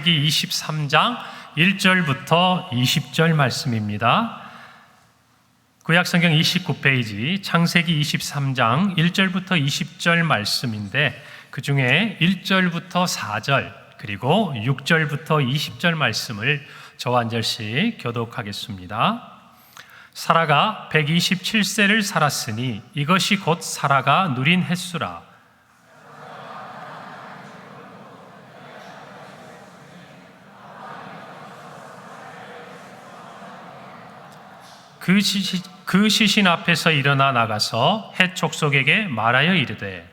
창세기 23장 1절부터 20절 말씀입니다. 구약성경 29페이지 창세기 23장 1절부터 20절 말씀인데 그 중에 1절부터 4절 그리고 6절부터 20절 말씀을 저와 한 절씩 교독하겠습니다. 사라가 127세를 살았으니 이것이 곧 사라가 누린 횟수라. 그 시신 앞에서 일어나 나가서 헷 족속에게 말하여 이르되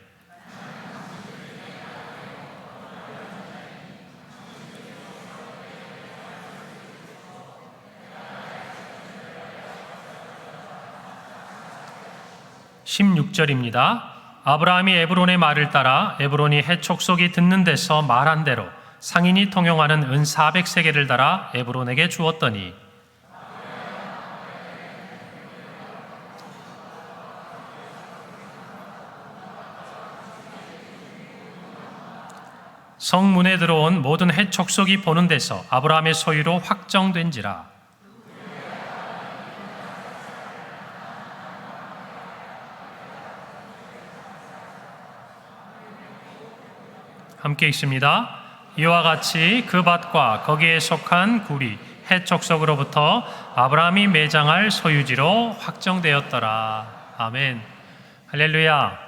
(16절입니다) 아브라함이 에브론의 말을 따라 에브론이 헷 족속이 듣는 데서 말한 대로 상인이 통용하는 은 400세겔을 달아 에브론에게 주었더니 성문에 들어온 모든 헷 족속이 보는 데서 아브라함의 소유로 확정된지라. 함께 읽습니다. 이와 같이 그 밭과 거기에 속한 굴이 헷 족속으로부터 아브라함이 매장할 소유지로 확정되었더라. 아멘. 할렐루야.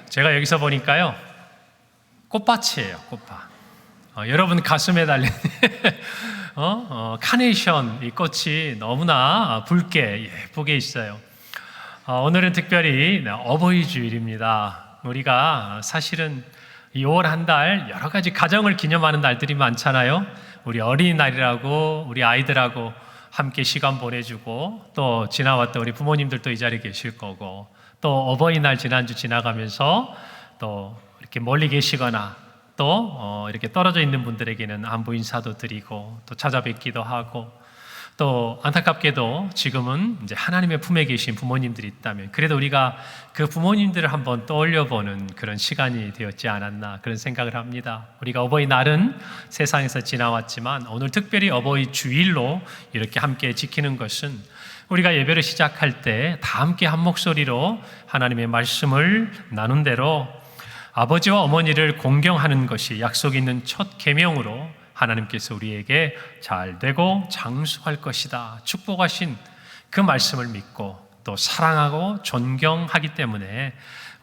제가 여기서 보니까요, 꽃밭이에요, 꽃밭. 여러분 가슴에 달린 카네이션 이 꽃이 너무나 붉게 예쁘게 있어요. 오늘은 특별히 어버이 주일입니다. 우리가 사실은 이 5월 한 달 여러 가지 가정을 기념하는 날들이 많잖아요. 우리 어린이날이라고 우리 아이들하고 함께 시간 보내주고, 또 지나왔던 우리 부모님들도 이 자리에 계실 거고, 또 어버이날 지난주 지나가면서 또 이렇게 멀리 계시거나 또 이렇게 떨어져 있는 분들에게는 안부 인사도 드리고 또 찾아뵙기도 하고, 또 안타깝게도 지금은 이제 하나님의 품에 계신 부모님들이 있다면 그래도 우리가 그 부모님들을 한번 떠올려보는 그런 시간이 되었지 않았나 그런 생각을 합니다. 우리가 어버이날은 세상에서 지나왔지만 오늘 특별히 어버이 주일로 이렇게 함께 지키는 것은 우리가 예배를 시작할 때 다 함께 한 목소리로 하나님의 말씀을 나눈 대로 아버지와 어머니를 공경하는 것이 약속 있는 첫 계명으로 하나님께서 우리에게 잘 되고 장수할 것이다 축복하신 그 말씀을 믿고 또 사랑하고 존경하기 때문에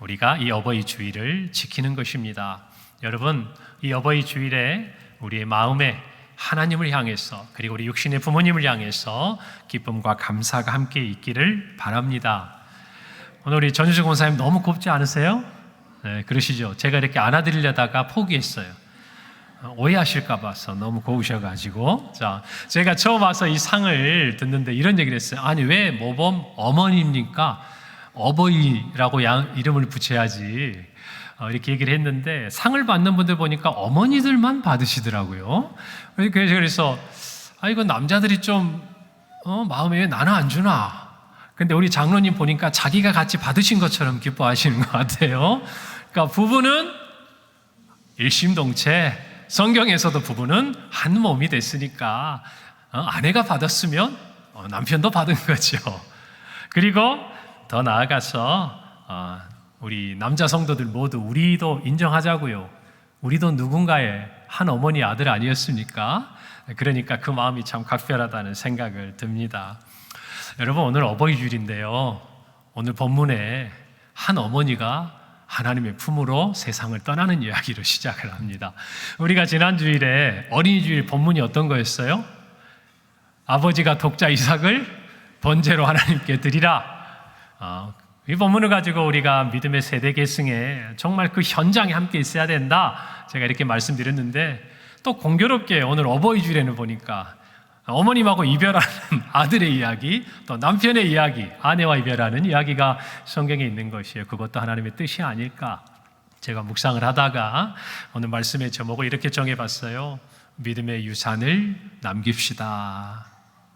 우리가 이 어버이 주일을 지키는 것입니다. 여러분, 이 어버이 주일에 우리의 마음에 하나님을 향해서 그리고 우리 육신의 부모님을 향해서 기쁨과 감사가 함께 있기를 바랍니다. 오늘 우리 전주식 권사님 너무 곱지 않으세요? 네, 그러시죠. 제가 이렇게 안아드리려다가 포기했어요. 오해하실까 봐서 너무 고우셔가지고. 자, 제가 처음 와서 이 상을 듣는데 이런 얘기를 했어요. 아니, 왜 모범 어머니입니까? 어버이라고 이름을 붙여야지. 이렇게 얘기를 했는데 상을 받는 분들 보니까 어머니들만 받으시더라고요. 그래서 이거 남자들이 좀 마음에 왜 나는 안 주나? 근데 우리 장로님 보니까 자기가 같이 받으신 것처럼 기뻐하시는 것 같아요. 그러니까 부부는 일심동체, 성경에서도 부부는 한 몸이 됐으니까 아내가 받았으면 남편도 받은 거죠. 그리고 더 나아가서 우리 남자 성도들 모두 우리도 인정하자고요. 우리도 누군가의 한 어머니 아들 아니었습니까? 그러니까 그 마음이 참 각별하다는 생각을 듭니다. 여러분, 오늘 어버이 주일인데요, 오늘 본문에 한 어머니가 하나님의 품으로 세상을 떠나는 이야기로 시작을 합니다. 우리가 지난 주일에 어린이 주일 본문이 어떤 거였어요? 아버지가 독자 이삭을 번제로 하나님께 드리라. 이 본문을 가지고 우리가 믿음의 세대 계승에 정말 그 현장에 함께 있어야 된다, 제가 이렇게 말씀드렸는데, 또 공교롭게 오늘 어버이 주일에는 보니까 어머님하고 이별하는 아들의 이야기, 또 남편의 이야기, 아내와 이별하는 이야기가 성경에 있는 것이에요. 그것도 하나님의 뜻이 아닐까, 제가 묵상을 하다가 오늘 말씀의 제목을 이렇게 정해봤어요. 믿음의 유산을 남깁시다.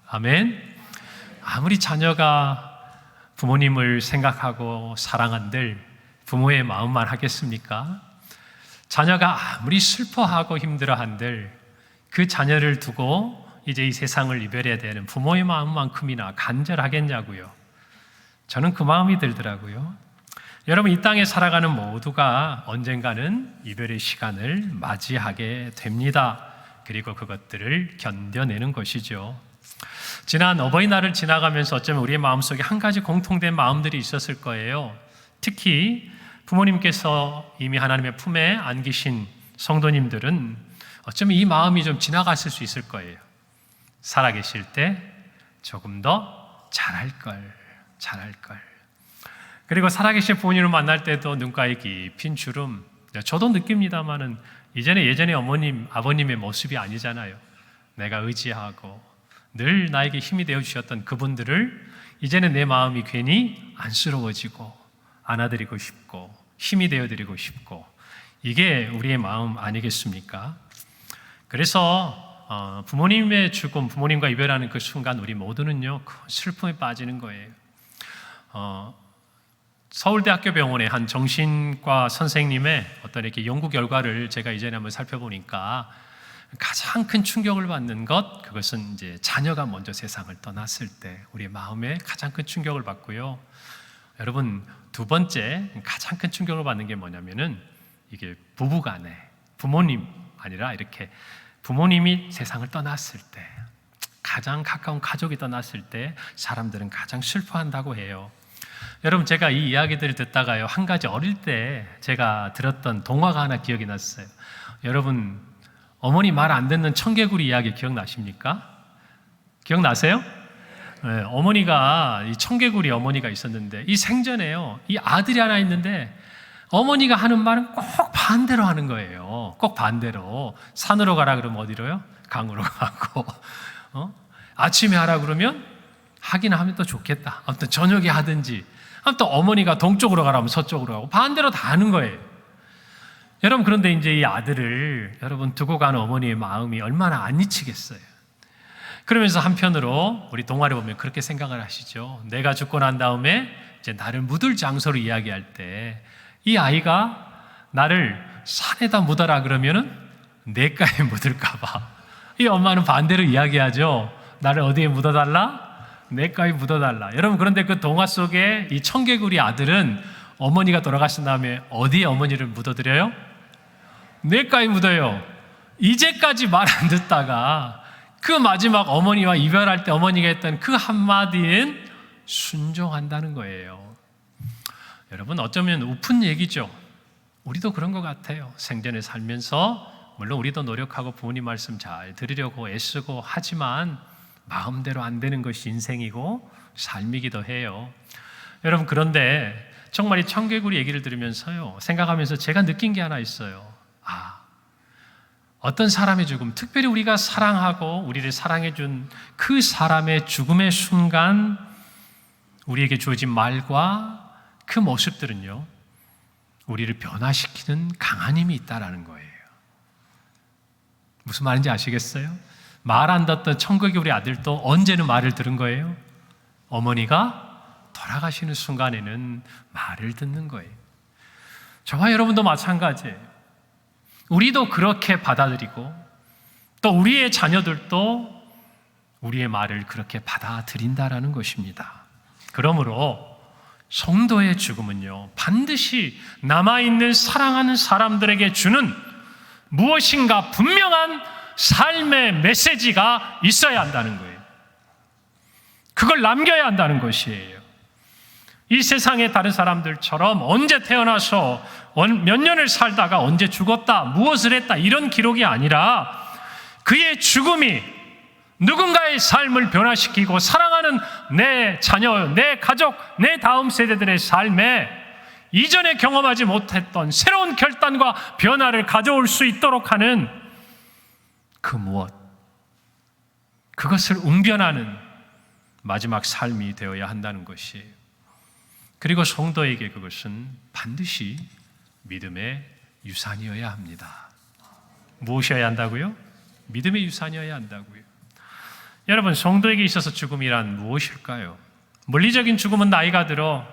아멘. 아무리 자녀가 부모님을 생각하고 사랑한들 부모의 마음만 하겠습니까? 자녀가 아무리 슬퍼하고 힘들어한들 그 자녀를 두고 이제 이 세상을 이별해야 되는 부모의 마음만큼이나 간절하겠냐고요. 저는 그 마음이 들더라고요. 여러분, 이 땅에 살아가는 모두가 언젠가는 이별의 시간을 맞이하게 됩니다. 그리고 그것들을 견뎌내는 것이죠. 지난 어버이날을 지나가면서 어쩌면 우리의 마음속에 한 가지 공통된 마음들이 있었을 거예요. 특히 부모님께서 이미 하나님의 품에 안기신 성도님들은 어쩌면 이 마음이 좀 지나갔을 수 있을 거예요. 살아계실 때 조금 더 잘할 걸. 그리고 살아계신 부모님을 만날 때도 눈가에 깊은 주름. 저도 느낍니다만은 예전에 어머님, 아버님의 모습이 아니잖아요. 내가 의지하고 늘 나에게 힘이 되어 주셨던 그분들을 이제는 내 마음이 괜히 안쓰러워지고 안아드리고 싶고 힘이 되어드리고 싶고, 이게 우리의 마음 아니겠습니까? 그래서 부모님의 죽음, 부모님과 이별하는 그 순간 우리 모두는요 큰 슬픔에 빠지는 거예요. 서울대학교 병원의 한 정신과 선생님의 어떤 이렇게 연구 결과를 제가 이전에 한번 살펴보니까 가장 큰 충격을 받는 것, 그것은 이제 자녀가 먼저 세상을 떠났을 때 우리의 마음에 가장 큰 충격을 받고요. 여러분, 두 번째 가장 큰 충격을 받는 게 뭐냐면은 이게 부부간에, 부모님 아니라 이렇게 부모님이 세상을 떠났을 때, 가장 가까운 가족이 떠났을 때 사람들은 가장 슬퍼한다고 해요. 여러분, 제가 이 이야기들을 듣다가요, 한 가지 어릴 때 제가 들었던 동화가 하나 기억이 났어요. 여러분, 어머니 말 안 듣는 청개구리 이야기 기억나십니까? 기억나세요? 네, 어머니가, 이 청개구리 어머니가 있었는데, 이 생전에요, 이 아들이 하나 있는데 어머니가 하는 말은 꼭 반대로 하는 거예요. 꼭 반대로. 산으로 가라 그러면 어디로요? 강으로 가고, 아침에 하라 그러면 하긴 하면 또 좋겠다. 아무튼 저녁에 하든지, 아무튼 어머니가 동쪽으로 가라면 서쪽으로 가고 반대로 다 하는 거예요. 여러분, 그런데 이제 이 아들을 여러분 두고 가는 어머니의 마음이 얼마나 안 미치겠어요. 그러면서 한편으로 우리 동화를 보면 그렇게 생각을 하시죠. 내가 죽고 난 다음에 이제 나를 묻을 장소를 이야기할 때 이 아이가 나를 산에다 묻어라 그러면은 냇가에 묻을까봐 이 엄마는 반대로 이야기하죠. 나를 어디에 묻어달라? 냇가에 묻어달라. 여러분, 그런데 그 동화 속에 이 청개구리 아들은 어머니가 돌아가신 다음에 어디에 어머니를 묻어드려요? 냇가에 묻어요. 이제까지 말 안 듣다가 그 마지막 어머니와 이별할 때 어머니가 했던 그 한마디는 순종한다는 거예요. 여러분, 어쩌면 우픈 얘기죠. 우리도 그런 것 같아요. 생전에 살면서 물론 우리도 노력하고 부모님 말씀 잘 들으려고 애쓰고 하지만 마음대로 안 되는 것이 인생이고 삶이기도 해요. 여러분, 그런데 정말 이 청개구리 얘기를 들으면서요, 생각하면서 제가 느낀 게 하나 있어요. 어떤 사람의 죽음, 특별히 우리가 사랑하고 우리를 사랑해준 그 사람의 죽음의 순간 우리에게 주어진 말과 그 모습들은요, 우리를 변화시키는 강한 힘이 있다라는 거예요. 무슨 말인지 아시겠어요? 말 안 듣던 청개구리 아들도 언제는 말을 들은 거예요? 어머니가 돌아가시는 순간에는 말을 듣는 거예요. 저와 여러분도 마찬가지예요. 우리도 그렇게 받아들이고 또 우리의 자녀들도 우리의 말을 그렇게 받아들인다라는 것입니다. 그러므로 성도의 죽음은요, 반드시 남아있는 사랑하는 사람들에게 주는 무엇인가 분명한 삶의 메시지가 있어야 한다는 거예요. 그걸 남겨야 한다는 것이에요. 이 세상의 다른 사람들처럼 언제 태어나서 몇 년을 살다가 언제 죽었다, 무엇을 했다, 이런 기록이 아니라 그의 죽음이 누군가의 삶을 변화시키고 사랑하는 내 자녀, 내 가족, 내 다음 세대들의 삶에 이전에 경험하지 못했던 새로운 결단과 변화를 가져올 수 있도록 하는 그 무엇, 그것을 웅변하는 마지막 삶이 되어야 한다는 것이에요. 그리고 성도에게 그것은 반드시 믿음의 유산이어야 합니다. 무엇이어야 한다고요? 믿음의 유산이어야 한다고요. 여러분, 성도에게 있어서 죽음이란 무엇일까요? 물리적인 죽음은 나이가 들어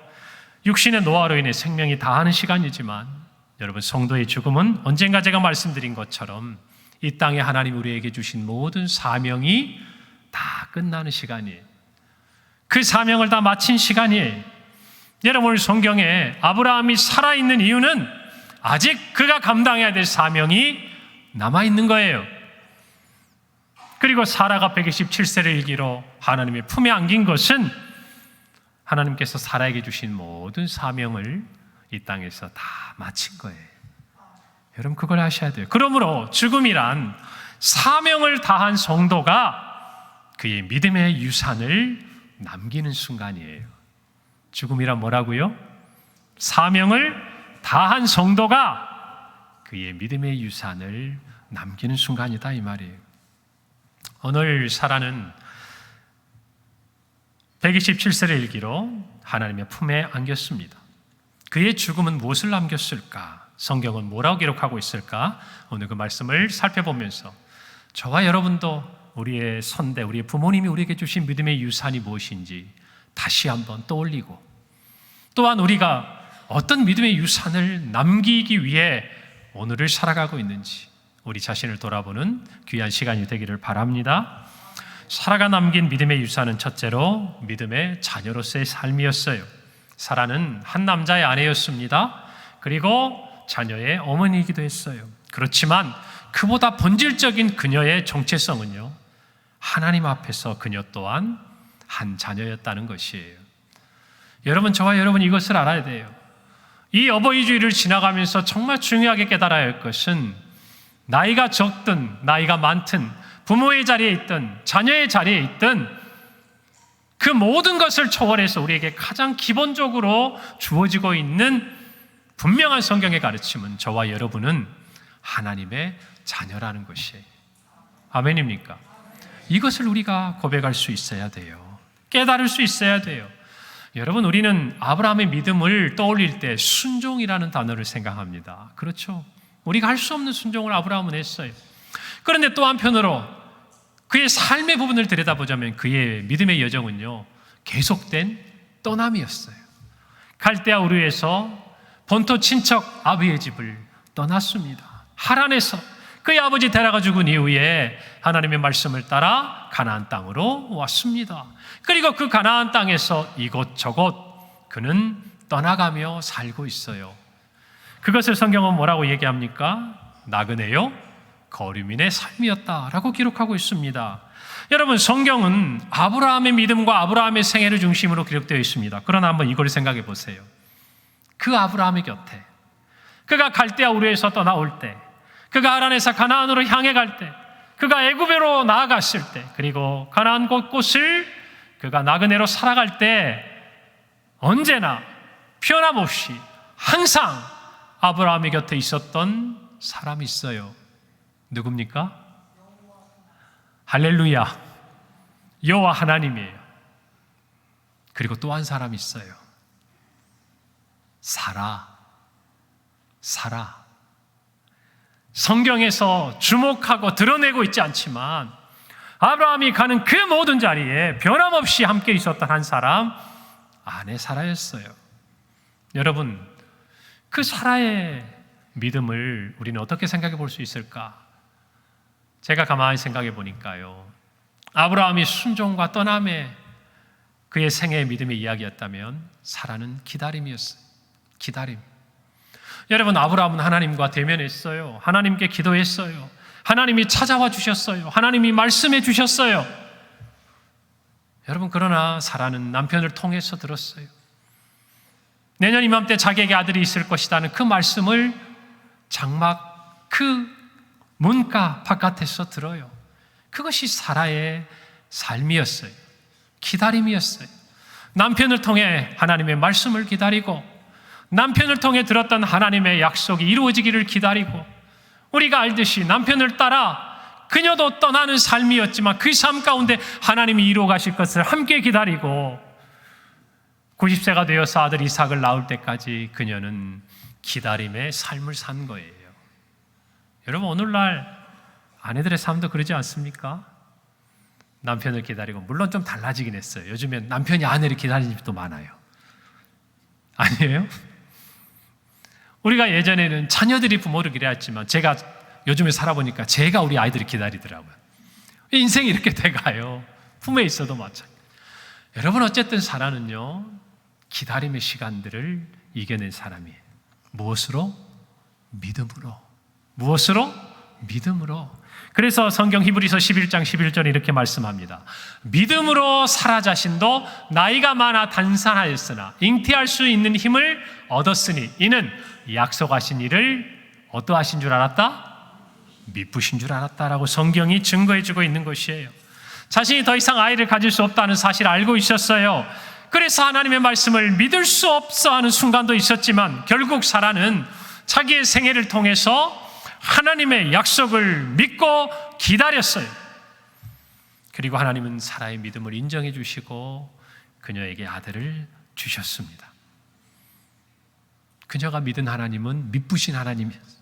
육신의 노화로 인해 생명이 다하는 시간이지만, 여러분, 성도의 죽음은 언젠가 제가 말씀드린 것처럼 이 땅에 하나님 우리에게 주신 모든 사명이 다 끝나는 시간이에요. 그 사명을 다 마친 시간이에요. 여러분, 오늘 성경에 아브라함이 살아있는 이유는 아직 그가 감당해야 될 사명이 남아있는 거예요. 그리고 사라가 127세를 일기로 하나님의 품에 안긴 것은 하나님께서 사라에게 주신 모든 사명을 이 땅에서 다 마친 거예요. 여러분, 그걸 아셔야 돼요. 그러므로 죽음이란 사명을 다한 성도가 그의 믿음의 유산을 남기는 순간이에요. 죽음이란 뭐라고요? 사명을 다한 성도가 그의 믿음의 유산을 남기는 순간이다, 이 말이에요. 오늘 사라는 127세를 일기로 하나님의 품에 안겼습니다. 그의 죽음은 무엇을 남겼을까? 성경은 뭐라고 기록하고 있을까? 오늘 그 말씀을 살펴보면서 저와 여러분도 우리의 선대, 우리의 부모님이 우리에게 주신 믿음의 유산이 무엇인지 다시 한번 떠올리고, 또한 우리가 어떤 믿음의 유산을 남기기 위해 오늘을 살아가고 있는지 우리 자신을 돌아보는 귀한 시간이 되기를 바랍니다. 사라가 남긴 믿음의 유산은 첫째로 믿음의 자녀로서의 삶이었어요. 사라는 한 남자의 아내였습니다. 그리고 자녀의 어머니이기도 했어요. 그렇지만 그보다 본질적인 그녀의 정체성은요, 하나님 앞에서 그녀 또한 한 자녀였다는 것이에요. 여러분, 저와 여러분 이것을 알아야 돼요. 이 어버이주일을 지나가면서 정말 중요하게 깨달아야 할 것은 나이가 적든 나이가 많든 부모의 자리에 있든 자녀의 자리에 있든 그 모든 것을 초월해서 우리에게 가장 기본적으로 주어지고 있는 분명한 성경의 가르침은 저와 여러분은 하나님의 자녀라는 것이에요. 아멘입니까? 이것을 우리가 고백할 수 있어야 돼요. 깨달을 수 있어야 돼요. 여러분, 우리는 아브라함의 믿음을 떠올릴 때 순종이라는 단어를 생각합니다. 그렇죠? 우리가 할 수 없는 순종을 아브라함은 했어요. 그런데 또 한편으로 그의 삶의 부분을 들여다보자면 그의 믿음의 여정은요, 계속된 떠남이었어요. 갈대아 우르에서 본토 친척 아비의 집을 떠났습니다. 하란에서 그의 아버지 데라가 죽은 이후에 하나님의 말씀을 따라 가나안 땅으로 왔습니다. 그리고 그 가나안 땅에서 이곳저곳 그는 떠나가며 살고 있어요. 그것을 성경은 뭐라고 얘기합니까? 나그네요 거류민의 삶이었다라고 기록하고 있습니다. 여러분, 성경은 아브라함의 믿음과 아브라함의 생애를 중심으로 기록되어 있습니다. 그러나 한번 이걸 생각해 보세요. 그 아브라함의 곁에 그가 갈대아 우르에서 떠나올 때, 그가 하란에서 가나안으로 향해 갈 때, 그가 애굽으로 나아갔을 때, 그리고 가나안 곳곳을 그가 나그네로 살아갈 때 언제나 변함없이 항상 아브라함의 곁에 있었던 사람이 있어요. 누굽니까? 할렐루야, 여호와 하나님이에요. 그리고 또 한 사람이 있어요. 사라. 성경에서 주목하고 드러내고 있지 않지만 아브라함이 가는 그 모든 자리에 변함없이 함께 있었던 한 사람, 아내 사라였어요. 여러분, 그 사라의 믿음을 우리는 어떻게 생각해 볼 수 있을까? 제가 가만히 생각해 보니까요, 아브라함이 순종과 떠남의 그의 생애의 믿음의 이야기였다면 사라는 기다림이었어요. 기다림. 여러분, 아브라함은 하나님과 대면했어요. 하나님께 기도했어요. 하나님이 찾아와 주셨어요. 하나님이 말씀해 주셨어요. 여러분, 그러나 사라는 남편을 통해서 들었어요. 내년 이맘때 자기에게 아들이 있을 것이라는 그 말씀을 장막 그 문가 바깥에서 들어요. 그것이 사라의 삶이었어요. 기다림이었어요. 남편을 통해 하나님의 말씀을 기다리고, 남편을 통해 들었던 하나님의 약속이 이루어지기를 기다리고, 우리가 알듯이 남편을 따라 그녀도 떠나는 삶이었지만 그 삶 가운데 하나님이 이루어 가실 것을 함께 기다리고, 90세가 되어서 아들 이삭을 낳을 때까지 그녀는 기다림의 삶을 산 거예요. 여러분, 오늘날 아내들의 삶도 그러지 않습니까? 남편을 기다리고, 물론 좀 달라지긴 했어요. 요즘엔 남편이 아내를 기다리는 집도 많아요. 아니에요? 우리가 예전에는 자녀들이 부모를 기다렸지만, 제가 요즘에 살아보니까 제가 우리 아이들이 기다리더라고요. 인생이 이렇게 돼가요. 품에 있어도 마찬가지. 여러분, 어쨌든 사랑은요, 기다림의 시간들을 이겨낸 사람이에요. 무엇으로? 믿음으로. 무엇으로? 믿음으로. 그래서 성경 히브리서 11장 11절에 이렇게 말씀합니다. 믿음으로 사라 자신도 나이가 많아 단산하였으나 잉태할 수 있는 힘을 얻었으니 이는 약속하신 이를 어떠하신 줄 알았다? 미쁘신 줄 알았다라고 성경이 증거해주고 있는 것이에요. 자신이 더 이상 아이를 가질 수 없다는 사실을 알고 있었어요. 그래서 하나님의 말씀을 믿을 수 없어 하는 순간도 있었지만 결국 사라는 자기의 생애를 통해서 하나님의 약속을 믿고 기다렸어요. 그리고 하나님은 사라의 믿음을 인정해 주시고 그녀에게 아들을 주셨습니다. 그녀가 믿은 하나님은 미쁘신 하나님이었어요.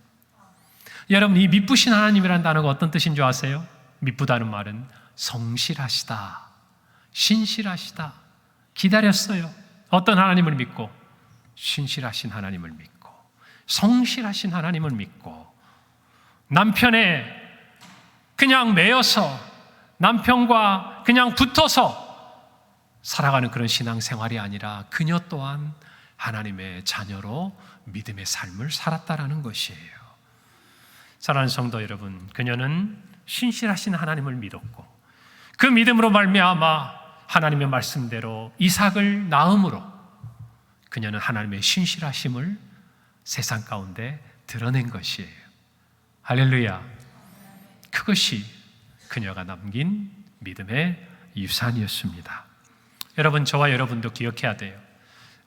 여러분, 이 미쁘신 하나님이라는 단어가 어떤 뜻인 줄 아세요? 미쁘다는 말은 성실하시다, 신실하시다. 기다렸어요. 어떤 하나님을 믿고? 신실하신 하나님을 믿고, 성실하신 하나님을 믿고, 남편에 그냥 매여서 남편과 그냥 붙어서 살아가는 그런 신앙생활이 아니라 그녀 또한 하나님의 자녀로 믿음의 삶을 살았다라는 것이에요. 사랑하는 성도 여러분, 그녀는 신실하신 하나님을 믿었고 그 믿음으로 말미암아 하나님의 말씀대로 이삭을 낳음으로 그녀는 하나님의 신실하심을 세상 가운데 드러낸 것이에요. 할렐루야. 그것이 그녀가 남긴 믿음의 유산이었습니다. 여러분, 저와 여러분도 기억해야 돼요.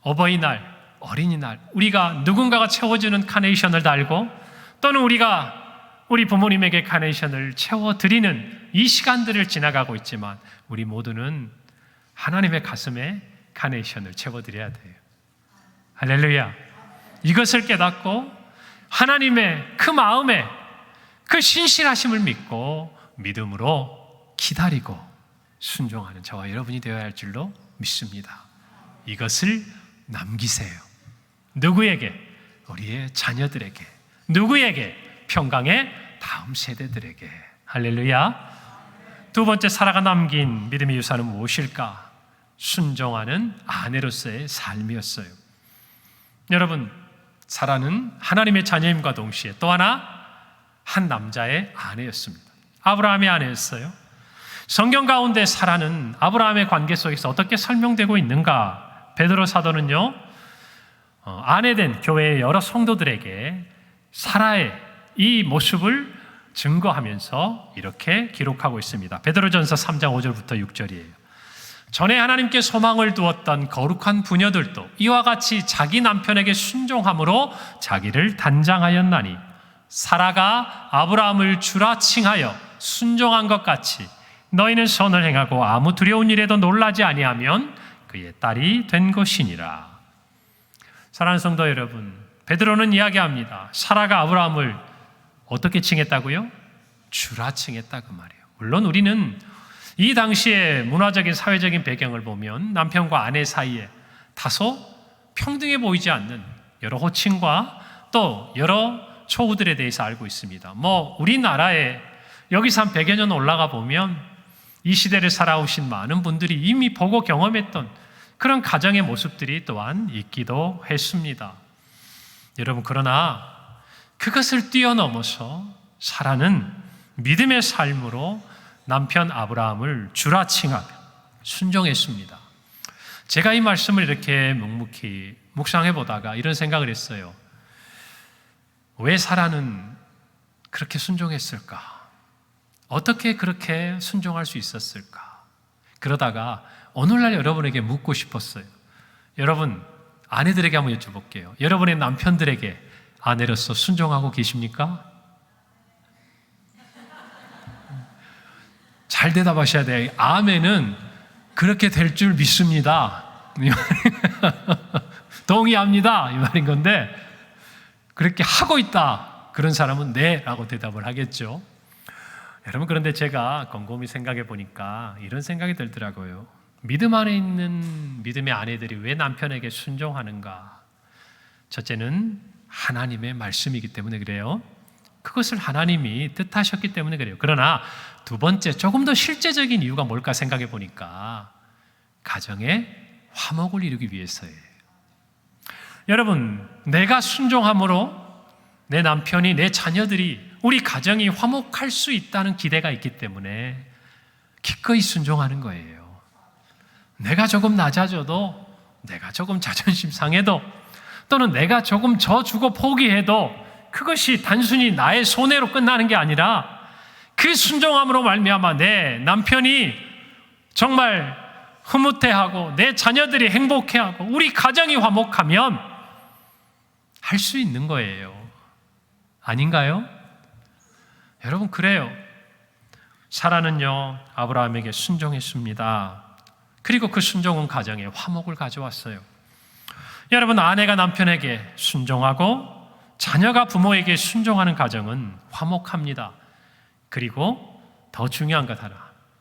어버이날, 어린이날, 우리가 누군가가 채워주는 카네이션을 달고 또는 우리가 우리 부모님에게 카네이션을 채워드리는 이 시간들을 지나가고 있지만 우리 모두는 하나님의 가슴에 카네이션을 채워드려야 돼요. 할렐루야. 이것을 깨닫고 하나님의 그 마음에 그 신실하심을 믿고 믿음으로 기다리고 순종하는 저와 여러분이 되어야 할 줄로 믿습니다. 이것을 남기세요. 누구에게? 우리의 자녀들에게. 누구에게? 평강의 다음 세대들에게. 할렐루야. 두 번째, 사라가 남긴 믿음의 유산은 무엇일까? 순종하는 아내로서의 삶이었어요. 여러분, 사라는 하나님의 자녀임과 동시에 또 하나 한 남자의 아내였습니다. 아브라함의 아내였어요. 성경 가운데 사라는 아브라함의 관계 속에서 어떻게 설명되고 있는가? 베드로 사도는요, 아내된 교회의 여러 성도들에게 사라의 이 모습을 증거하면서 이렇게 기록하고 있습니다. 베드로전서 3장 5절부터 6절이에요. 전에 하나님께 소망을 두었던 거룩한 부녀들도 이와 같이 자기 남편에게 순종함으로 자기를 단장하였나니 사라가 아브라함을 주라 칭하여 순종한 것 같이 너희는 선을 행하고 아무 두려운 일에도 놀라지 아니하면 그의 딸이 된 것이니라. 사랑하는 성도 여러분, 베드로는 이야기합니다. 사라가 아브라함을 어떻게 칭했다고요? 주라 칭했다 그 말이에요. 물론 우리는 이 당시의 문화적인 사회적인 배경을 보면 남편과 아내 사이에 다소 평등해 보이지 않는 여러 호칭과 또 여러 초우들에 대해서 알고 있습니다. 우리나라에 여기서 한 100여 년 올라가 보면 이 시대를 살아오신 많은 분들이 이미 보고 경험했던 그런 가정의 모습들이 또한 있기도 했습니다. 여러분, 그러나 그것을 뛰어넘어서 사라는 믿음의 삶으로 남편 아브라함을 주라 칭하며 순종했습니다. 제가 이 말씀을 이렇게 묵묵히 묵상해 보다가 이런 생각을 했어요. 왜 사라는 그렇게 순종했을까? 어떻게 그렇게 순종할 수 있었을까? 그러다가 오늘날 여러분에게 묻고 싶었어요. 여러분, 아내들에게 한번 여쭤볼게요. 여러분의 남편들에게 아내로서 순종하고 계십니까? 잘 대답하셔야 돼요. 아멘은 그렇게 될 줄 믿습니다. 동의합니다. 이 말인 건데, 그렇게 하고 있다. 그런 사람은 네 라고 대답을 하겠죠. 여러분, 그런데 제가 곰곰이 생각해 보니까 이런 생각이 들더라고요. 믿음 안에 있는 믿음의 아내들이 왜 남편에게 순종하는가? 첫째는 하나님의 말씀이기 때문에 그래요. 그것을 하나님이 뜻하셨기 때문에 그래요. 그러나 두 번째, 조금 더 실제적인 이유가 뭘까 생각해 보니까 가정에 화목을 이루기 위해서예요. 여러분, 내가 순종함으로 내 남편이, 내 자녀들이, 우리 가정이 화목할 수 있다는 기대가 있기 때문에 기꺼이 순종하는 거예요. 내가 조금 낮아져도, 내가 조금 자존심 상해도, 또는 내가 조금 져주고 포기해도 그것이 단순히 나의 손해로 끝나는 게 아니라 그 순종함으로 말미암아 내 남편이 정말 흐뭇해하고 내 자녀들이 행복해하고 우리 가정이 화목하면 할 수 있는 거예요. 아닌가요? 여러분, 그래요. 사라는요, 아브라함에게 순종했습니다. 그리고 그 순종은 가정에 화목을 가져왔어요. 여러분, 아내가 남편에게 순종하고 자녀가 부모에게 순종하는 가정은 화목합니다. 그리고 더 중요한 것 하나,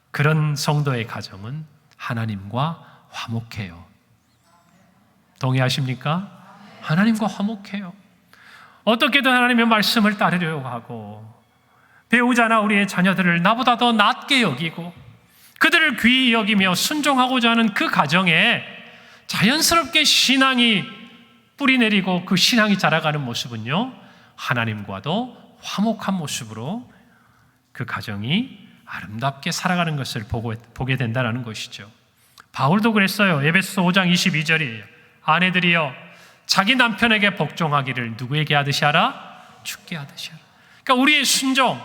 그런 성도의 가정은 하나님과 화목해요. 동의하십니까? 하나님과 화목해요. 어떻게든 하나님의 말씀을 따르려고 하고 배우자나 우리의 자녀들을 나보다 더 낮게 여기고 그들을 귀히 여기며 순종하고자 하는 그 가정에 자연스럽게 신앙이 뿌리내리고 그 신앙이 자라가는 모습은요, 하나님과도 화목한 모습으로 그 가정이 아름답게 살아가는 것을 보게 된다는 것이죠. 바울도 그랬어요. 에베소 5장 22절이에요. 아내들이여 자기 남편에게 복종하기를 누구에게 하듯이 하라? 주께 하듯이 하라. 그러니까 우리의 순종,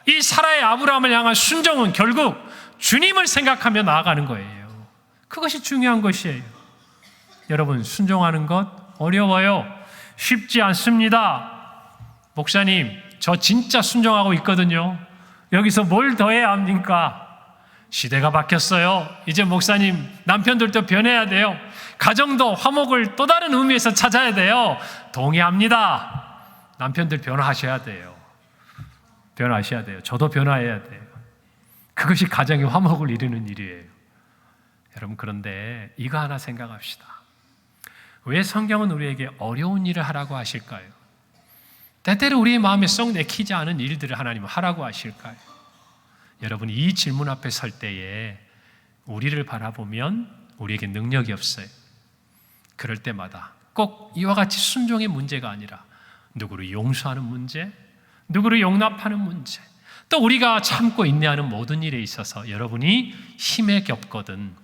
이 사라의 아브라함을 향한 순종은 결국 주님을 생각하며 나아가는 거예요. 그것이 중요한 것이에요. 여러분, 순종하는 것 어려워요. 쉽지 않습니다. 목사님, 저 진짜 순종하고 있거든요. 여기서 뭘 더 해야 합니까? 시대가 바뀌었어요. 이제 목사님, 남편들도 변해야 돼요. 가정도 화목을 또 다른 의미에서 찾아야 돼요. 동의합니다. 남편들 변화하셔야 돼요. 변화하셔야 돼요. 저도 변화해야 돼요. 그것이 가정의 화목을 이루는 일이에요. 여러분, 그런데 이거 하나 생각합시다. 왜 성경은 우리에게 어려운 일을 하라고 하실까요? 때때로 우리의 마음에 쏙 내키지 않은 일들을 하나님은 하라고 하실까요? 여러분, 이 질문 앞에 설 때에 우리를 바라보면 우리에게 능력이 없어요. 그럴 때마다 꼭 이와 같이 순종의 문제가 아니라 누구를 용서하는 문제, 누구를 용납하는 문제, 또 우리가 참고 인내하는 모든 일에 있어서 여러분이 힘에 겹거든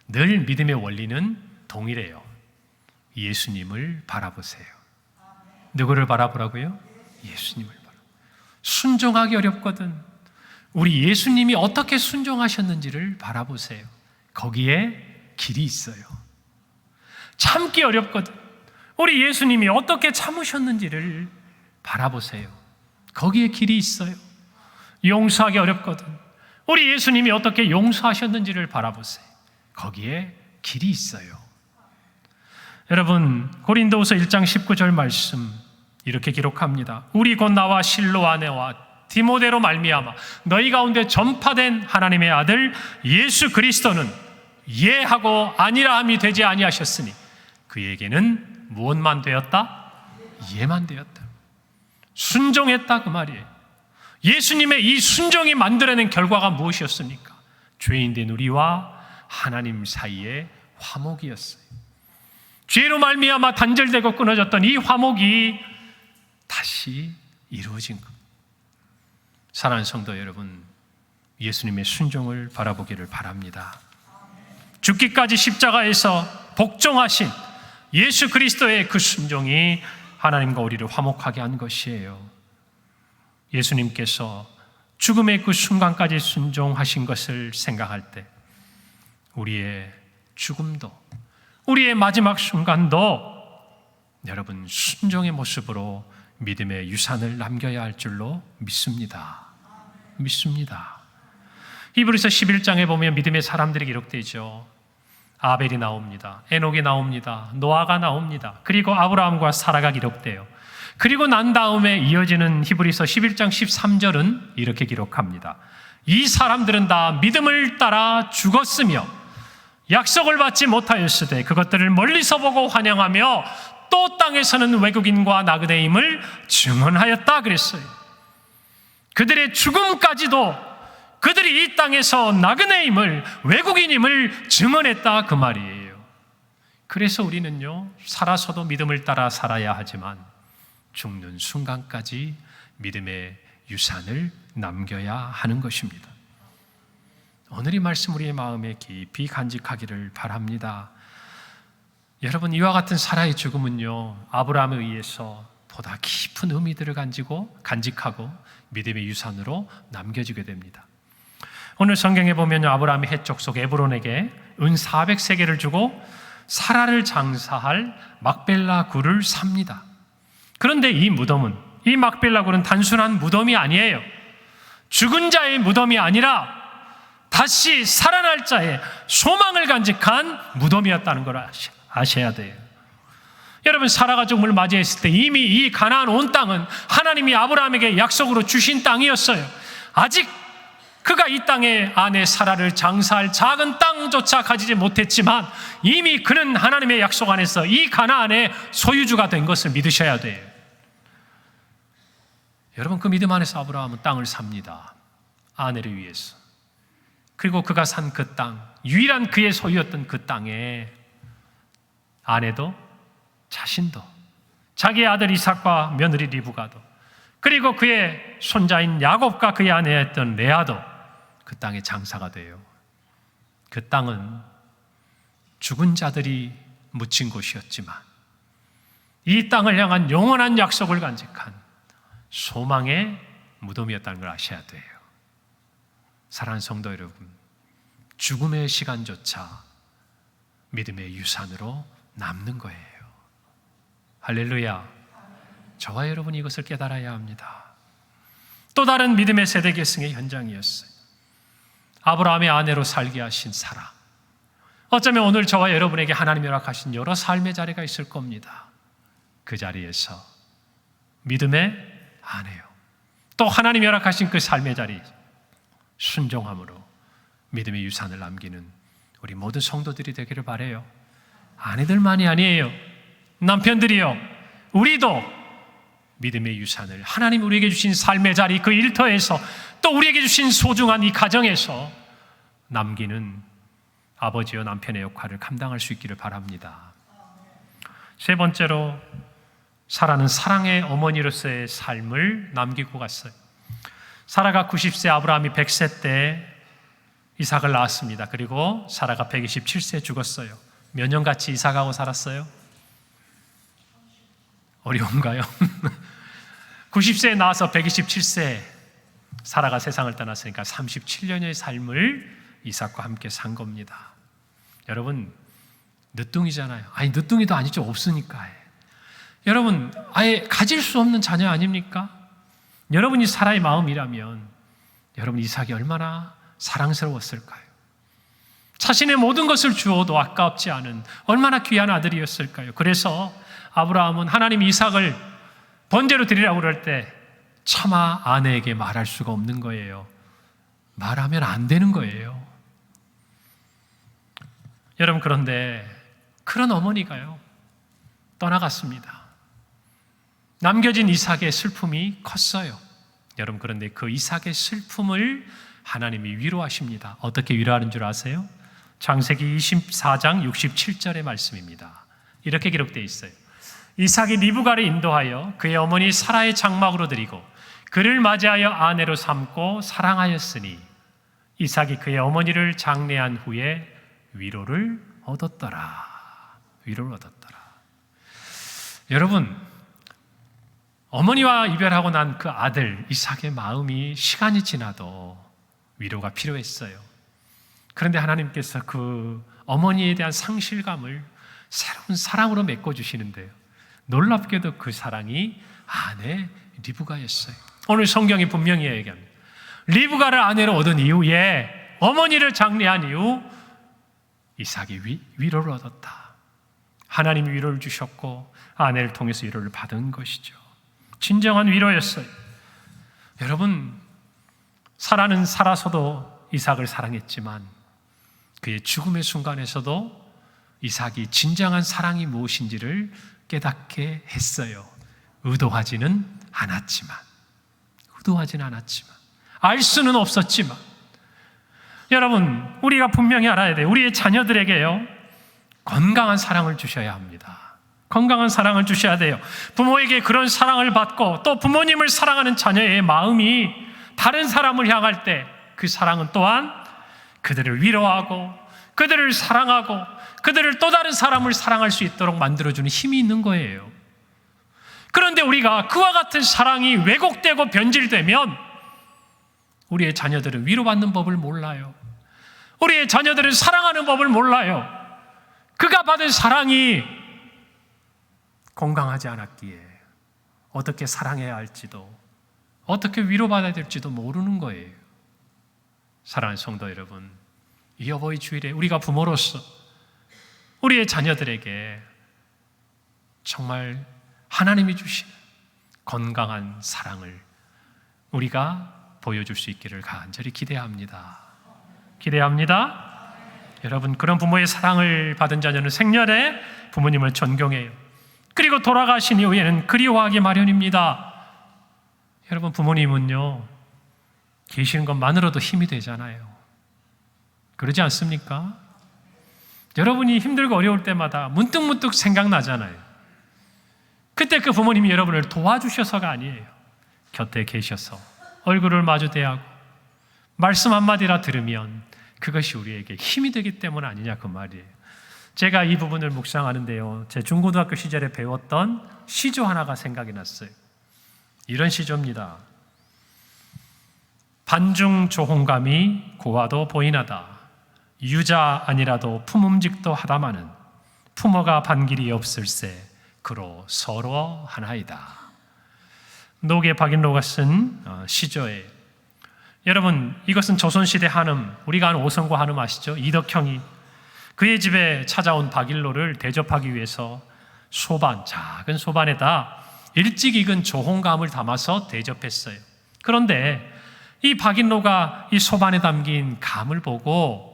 늘 믿음의 원리는 동일해요. 예수님을 바라보세요. 누구를 바라보라고요? 예수님을 바라보세요. 순종하기 어렵거든 우리 예수님이 어떻게 순종하셨는지를 바라보세요. 거기에 길이 있어요. 참기 어렵거든 우리 예수님이 어떻게 참으셨는지를 바라보세요. 거기에 길이 있어요. 용서하기 어렵거든 우리 예수님이 어떻게 용서하셨는지를 바라보세요. 거기에 길이 있어요. 여러분, 고린도후서 1장 19절 말씀 이렇게 기록합니다. 우리 곧 나와 실로 아내와 디모데로 말미암아 너희 가운데 전파된 하나님의 아들 예수 그리스도는 예하고 아니라함이 되지 아니하셨으니 그에게는 무엇만 되었다? 예만 되었다. 순종했다 그 말이에요. 예수님의 이 순종이 만들어낸 결과가 무엇이었습니까? 죄인된 우리와 하나님 사이의 화목이었어요. 죄로 말미암아 단절되고 끊어졌던 이 화목이 다시 이루어진 것. 사랑하는 성도 여러분, 예수님의 순종을 바라보기를 바랍니다. 죽기까지 십자가에서 복종하신 예수 그리스도의 그 순종이 하나님과 우리를 화목하게 한 것이에요. 예수님께서 죽음의 그 순간까지 순종하신 것을 생각할 때 우리의 죽음도, 우리의 마지막 순간도 여러분 순종의 모습으로 믿음의 유산을 남겨야 할 줄로 믿습니다. 믿습니다. 히브리서 11장에 보면 믿음의 사람들이 기록되죠. 아벨이 나옵니다. 에녹이 나옵니다. 노아가 나옵니다. 그리고 아브라함과 사라가 기록돼요. 그리고 난 다음에 이어지는 히브리서 11장 13절은 이렇게 기록합니다. 이 사람들은 다 믿음을 따라 죽었으며 약속을 받지 못하였으되 그것들을 멀리서 보고 환영하며 또 땅에서는 외국인과 나그네임을 증언하였다 그랬어요. 그들의 죽음까지도 그들이 이 땅에서 나그네임을, 외국인임을 증언했다 그 말이에요. 그래서 우리는요, 살아서도 믿음을 따라 살아야 하지만 죽는 순간까지 믿음의 유산을 남겨야 하는 것입니다. 오늘 이 말씀 우리의 마음에 깊이 간직하기를 바랍니다. 여러분, 이와 같은 사라의 죽음은요, 아브라함에 의해서 보다 깊은 의미들을 간직하고 믿음의 유산으로 남겨지게 됩니다. 오늘 성경에 보면 아브라함이 헷 족속 에브론에게 은 400세겔을 주고 사라를 장사할 막벨라 굴을 삽니다. 그런데 이 무덤은, 이 막벨라 굴은 단순한 무덤이 아니에요. 죽은 자의 무덤이 아니라 다시 살아날 자의 소망을 간직한 무덤이었다는 걸 아셔야 돼요. 여러분, 사라가 죽음을 맞이했을 때 이미 이 가나안 온 땅은 하나님이 아브라함에게 약속으로 주신 땅이었어요. 아직 그가 이 땅에 안에 사라를 장사할 작은 땅조차 가지지 못했지만 이미 그는 하나님의 약속 안에서 이 가나안의 소유주가 된 것을 믿으셔야 돼요. 여러분, 그 믿음 안에서 아브라함은 땅을 삽니다. 아내를 위해서. 그리고 그가 산 그 땅, 유일한 그의 소유였던 그 땅에 아내도 자신도 자기의 아들 이삭과 며느리 리브가도 그리고 그의 손자인 야곱과 그의 아내였던 레아도 그 땅의 장사가 돼요. 그 땅은 죽은 자들이 묻힌 곳이었지만 이 땅을 향한 영원한 약속을 간직한 소망의 무덤이었다는 걸 아셔야 돼요. 사랑하는 성도 여러분, 죽음의 시간조차 믿음의 유산으로 남는 거예요. 할렐루야. 저와 여러분이 이것을 깨달아야 합니다. 또 다른 믿음의 세대 계승의 현장이었어요. 아브라함의 아내로 살게 하신 사라. 어쩌면 오늘 저와 여러분에게 하나님이 허락하신 여러 삶의 자리가 있을 겁니다. 그 자리에서 믿음의 아내요, 또 하나님이 허락하신 그 삶의 자리, 순종함으로 믿음의 유산을 남기는 우리 모든 성도들이 되기를 바라요. 아내들만이 아니에요. 남편들이요, 우리도 믿음의 유산을 하나님 우리에게 주신 삶의 자리, 그 일터에서 또 우리에게 주신 소중한 이 가정에서 남기는 아버지와 남편의 역할을 감당할 수 있기를 바랍니다. 세 번째로, 사라는 사랑의 어머니로서의 삶을 남기고 갔어요. 사라가 90세, 아브라함이 100세 때 이삭을 낳았습니다. 그리고 사라가 127세에 죽었어요. 몇 년 같이 이삭하고 살았어요? 어려운가요? 90세에 나와서 127세 사라가 세상을 떠났으니까 37년의 삶을 이삭과 함께 산 겁니다. 여러분, 늦둥이잖아요. 아니, 늦둥이도 아니죠. 없으니까. 여러분, 아예 가질 수 없는 자녀 아닙니까? 여러분이 사라의 마음이라면 여러분 이삭이 얼마나 사랑스러웠을까요? 자신의 모든 것을 주어도 아깝지 않은 얼마나 귀한 아들이었을까요? 그래서 아브라함은 하나님이 이삭을 번제로 드리라고 그럴 때 차마 아내에게 말할 수가 없는 거예요. 말하면 안 되는 거예요. 여러분, 그런데 그런 어머니가요, 떠나갔습니다. 남겨진 이삭의 슬픔이 컸어요. 여러분, 그런데 그 이삭의 슬픔을 하나님이 위로하십니다. 어떻게 위로하는 줄 아세요? 창세기 24장 67절의 말씀입니다. 이렇게 기록되어 있어요. 이삭이 리브가를 인도하여 그의 어머니 사라의 장막으로 드리고 그를 맞이하여 아내로 삼고 사랑하였으니 이삭이 그의 어머니를 장례한 후에 위로를 얻었더라. 위로를 얻었더라. 여러분, 어머니와 이별하고 난 그 아들 이삭의 마음이 시간이 지나도 위로가 필요했어요. 그런데 하나님께서 그 어머니에 대한 상실감을 새로운 사랑으로 메꿔주시는데요, 놀랍게도 그 사랑이 아내 리브가였어요. 오늘 성경이 분명히 얘기합니다. 리브가를 아내로 얻은 이후에, 어머니를 장례한 이후 이삭이 위로를 얻었다. 하나님이 위로를 주셨고 아내를 통해서 위로를 받은 것이죠. 진정한 위로였어요. 여러분, 사라는 살아서도 이삭을 사랑했지만 그의 죽음의 순간에서도 이삭이 진정한 사랑이 무엇인지를 깨닫게 했어요. 의도하지는 않았지만, 알 수는 없었지만, 여러분, 우리가 분명히 알아야 돼요. 우리의 자녀들에게요, 건강한 사랑을 주셔야 합니다. 건강한 사랑을 주셔야 돼요. 부모에게 그런 사랑을 받고 또 부모님을 사랑하는 자녀의 마음이 다른 사람을 향할 때 그 사랑은 또한 그들을 위로하고 그들을 사랑하고 그들을 또 다른 사람을 사랑할 수 있도록 만들어주는 힘이 있는 거예요. 그런데 우리가 그와 같은 사랑이 왜곡되고 변질되면 우리의 자녀들은 위로받는 법을 몰라요. 우리의 자녀들은 사랑하는 법을 몰라요. 그가 받은 사랑이 건강하지 않았기에 어떻게 사랑해야 할지도 어떻게 위로받아야 될지도 모르는 거예요. 사랑하는 성도 여러분, 이 어버이 주일에 우리가 부모로서 우리의 자녀들에게 정말 하나님이 주신 건강한 사랑을 우리가 보여줄 수 있기를 간절히 기대합니다. 여러분, 그런 부모의 사랑을 받은 자녀는 생년에 부모님을 존경해요. 그리고 돌아가신 이후에는 그리워하기 마련입니다. 여러분, 부모님은요, 계시는 것만으로도 힘이 되잖아요. 그러지 않습니까? 여러분이 힘들고 어려울 때마다 문득문득 생각나잖아요. 그때 그 부모님이 여러분을 도와주셔서가 아니에요. 곁에 계셔서 얼굴을 마주 대하고 말씀 한마디라 들으면 그것이 우리에게 힘이 되기 때문 아니냐, 그 말이에요. 제가 이 부분을 묵상하는데요, 제 중고등학교 시절에 배웠던 시조 하나가 생각이 났어요. 이런 시조입니다. 반중 조홍감이 고와도 보이나다. 유자 아니라도 품음직도 하다마는 품어가 반길이 없을세 그로 서로 하나이다. 노계 박인로가 쓴 시조예요. 여러분, 이것은 조선시대 한음, 우리가 아는 오성과 한음 아시죠? 이덕형이 그의 집에 찾아온 박일로를 대접하기 위해서 작은 소반에다 일찍 익은 조홍감을 담아서 대접했어요. 그런데 이 박인로가 이 소반에 담긴 감을 보고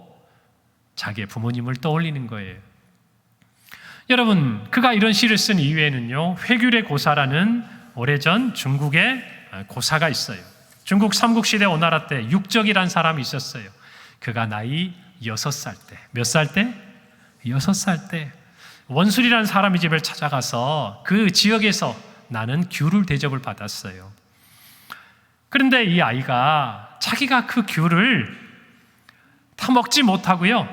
자기의 부모님을 떠올리는 거예요. 여러분, 그가 이런 시를 쓴 이후에는요, 회귤의 고사라는 오래전 중국의 고사가 있어요. 중국 삼국시대 오나라 때 육적이란 사람이 있었어요. 그가 나이 6살 때, 몇 살 때? 6살 때 원술이라는 사람의 집을 찾아가서 그 지역에서 나는 귤을 대접을 받았어요. 그런데 이 아이가 자기가 그 귤을 다 먹지 못하고요,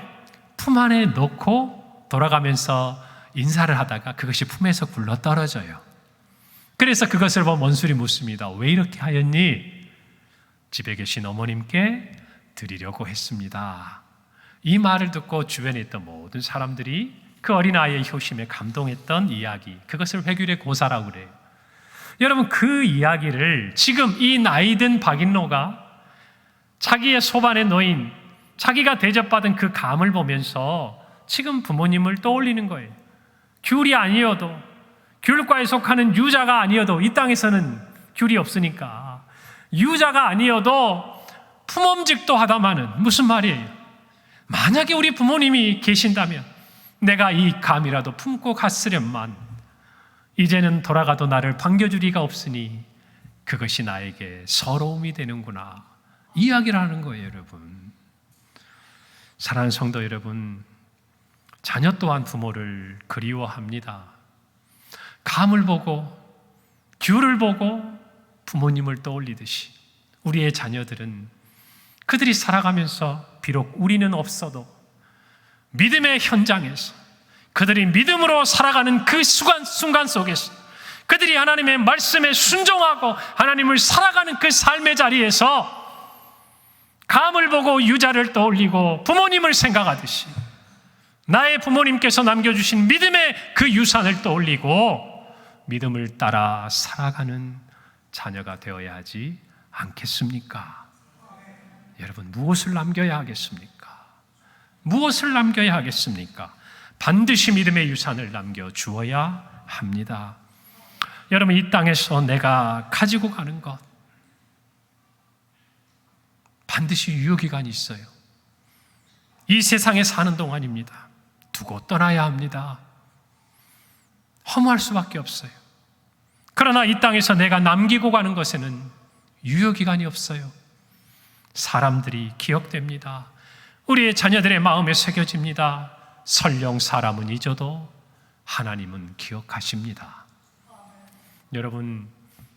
품 안에 넣고 돌아가면서 인사를 하다가 그것이 품에서 굴러 떨어져요. 그래서 그것을 본 원술이 묻습니다. 왜 이렇게 하였니? 집에 계신 어머님께 드리려고 했습니다. 이 말을 듣고 주변에 있던 모든 사람들이 그 어린아이의 효심에 감동했던 이야기, 그것을 회귤의 고사라고 그래요. 여러분, 그 이야기를 지금 이 나이든 박인로가 자기의 소반에 놓인, 자기가 대접받은 그 감을 보면서 지금 부모님을 떠올리는 거예요. 귤이 아니어도, 귤과에 속하는 유자가 아니어도, 이 땅에서는 귤이 없으니까 유자가 아니어도 품엄직도 하다마는, 무슨 말이에요? 만약에 우리 부모님이 계신다면 내가 이 감이라도 품고 갔으련만, 이제는 돌아가도 나를 반겨줄 이가 없으니 그것이 나에게 서러움이 되는구나, 이야기를 하는 거예요. 여러분, 사랑하는 성도 여러분, 자녀 또한 부모를 그리워합니다. 감을 보고 귤을 보고 부모님을 떠올리듯이 우리의 자녀들은 그들이 살아가면서 비록 우리는 없어도 믿음의 현장에서 그들이 믿음으로 살아가는 그 순간 속에서 그들이 하나님의 말씀에 순종하고 하나님을 살아가는 그 삶의 자리에서 감을 보고 유자를 떠올리고 부모님을 생각하듯이 나의 부모님께서 남겨주신 믿음의 그 유산을 떠올리고 믿음을 따라 살아가는 자녀가 되어야 하지 않겠습니까? 여러분, 무엇을 남겨야 하겠습니까? 무엇을 남겨야 하겠습니까? 반드시 믿음의 유산을 남겨주어야 합니다. 여러분, 이 땅에서 내가 가지고 가는 것, 반드시 유효기간이 있어요. 이 세상에 사는 동안입니다. 두고 떠나야 합니다. 허무할 수밖에 없어요. 그러나 이 땅에서 내가 남기고 가는 것에는 유효기간이 없어요. 사람들이 기억됩니다. 우리의 자녀들의 마음에 새겨집니다. 설령 사람은 잊어도 하나님은 기억하십니다. 여러분,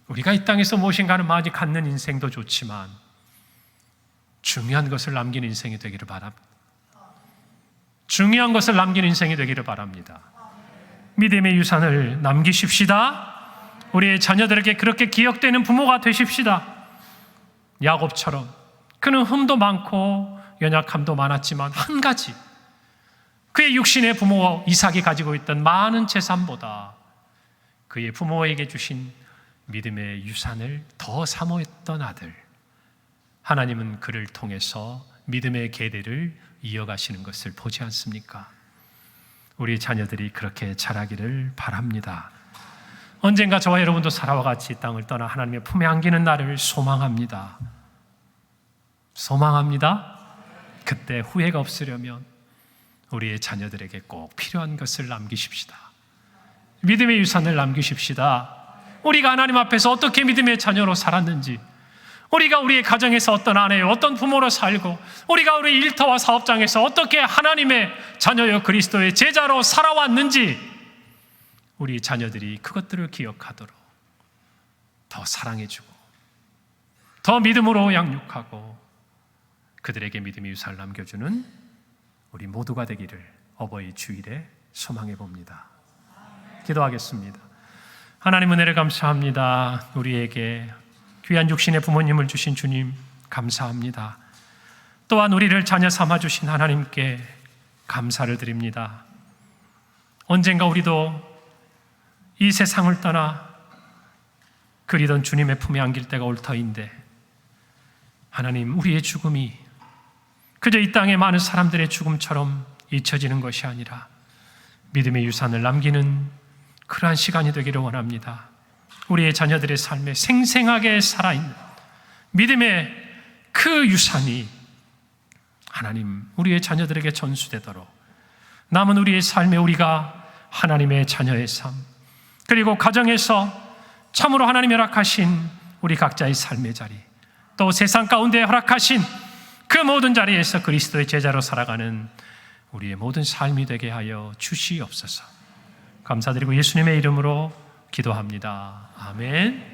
우리가 이 땅에서 무엇인가를 많이 갖는 인생도 좋지만 중요한 것을 남기는 인생이 되기를 바랍니다. 중요한 것을 남기는 인생이 되기를 바랍니다. 믿음의 유산을 남기십시다. 우리의 자녀들에게 그렇게 기억되는 부모가 되십시다. 야곱처럼 그는 흠도 많고 연약함도 많았지만 한 가지, 그의 육신의 부모 이삭이 가지고 있던 많은 재산보다 그의 부모에게 주신 믿음의 유산을 더 사모했던 아들, 하나님은 그를 통해서 믿음의 계대를 이어가시는 것을 보지 않습니까? 우리 자녀들이 그렇게 자라기를 바랍니다. 언젠가 저와 여러분도 사라와 같이 이 땅을 떠나 하나님의 품에 안기는 날을 소망합니다. 소망합니다. 그때 후회가 없으려면 우리의 자녀들에게 꼭 필요한 것을 남기십시다. 믿음의 유산을 남기십시다. 우리가 하나님 앞에서 어떻게 믿음의 자녀로 살았는지, 우리가 우리의 가정에서 어떤 아내요, 어떤 부모로 살고, 우리가 우리 일터와 사업장에서 어떻게 하나님의 자녀요 그리스도의 제자로 살아왔는지, 우리 자녀들이 그것들을 기억하도록 더 사랑해주고 더 믿음으로 양육하고 그들에게 믿음의 유산을 남겨주는 우리 모두가 되기를 어버이 주일에 소망해 봅니다. 기도하겠습니다. 하나님 은혜를 감사합니다. 우리에게 귀한 육신의 부모님을 주신 주님 감사합니다. 또한 우리를 자녀 삼아주신 하나님께 감사를 드립니다. 언젠가 우리도 이 세상을 떠나 그리던 주님의 품에 안길 때가 올 터인데, 하나님, 우리의 죽음이 그저 이 땅의 많은 사람들의 죽음처럼 잊혀지는 것이 아니라 믿음의 유산을 남기는 그러한 시간이 되기를 원합니다. 우리의 자녀들의 삶에 생생하게 살아있는 믿음의 그 유산이 하나님, 우리의 자녀들에게 전수되도록 남은 우리의 삶에 우리가 하나님의 자녀의 삶, 그리고 가정에서 참으로 하나님이 허락하신 우리 각자의 삶의 자리, 또 세상 가운데 허락하신 그 모든 자리에서 그리스도의 제자로 살아가는 우리의 모든 삶이 되게 하여 주시옵소서. 감사드리고 예수님의 이름으로 기도합니다. 아멘.